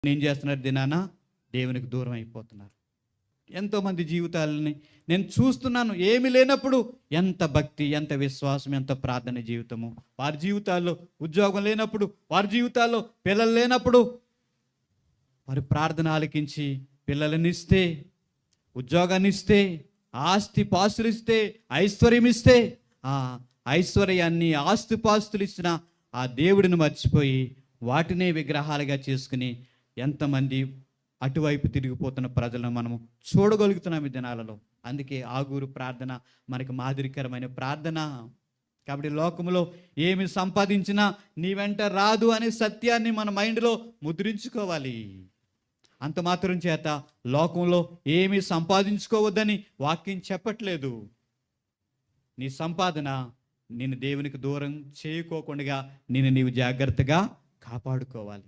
ఏం చేస్తున్నారు దినాన? దేవునికి దూరం అయిపోతున్నారు. ఎంతోమంది జీవితాలని నేను చూస్తున్నాను. ఏమి లేనప్పుడు ఎంత భక్తి, ఎంత విశ్వాసం, ఎంత ప్రార్థన జీవితము. వారి జీవితాల్లో ఉద్యోగం లేనప్పుడు, వారి జీవితాల్లో పిల్లలు లేనప్పుడు వారి ప్రార్థన ఆలకించి పిల్లలనిస్తే, ఉద్యోగాన్ని ఇస్తే, ఆస్తి పాస్తులు ఇస్తే, ఐశ్వర్యం ఇస్తే, ఆ ఐశ్వర్యాన్ని ఆస్తి పాస్తులు ఇచ్చిన ఆ దేవుడిని మర్చిపోయి వాటినే విగ్రహాలుగా చేసుకుని ఎంతమంది అటువైపు తిరిగిపోతున్న ప్రజలను మనము చూడగలుగుతున్నాం ఈ దినాలలో. అందుకే ఆగూరు ప్రార్థన మనకి మాదిరికరమైన ప్రార్థన. కాబట్టి లోకంలో ఏమి సంపాదించినా నీ వెంట రాదు అనే సత్యాన్ని మన మైండ్లో ముద్రించుకోవాలి. అంత మాత్రం చేత లోకంలో ఏమి సంపాదించుకోవద్దని వాక్యం చెప్పట్లేదు. నీ సంపాదన నేను దేవునికి దూరం చేయకోకుండా నీవు జాగ్రత్తగా కాపాడుకోవాలి.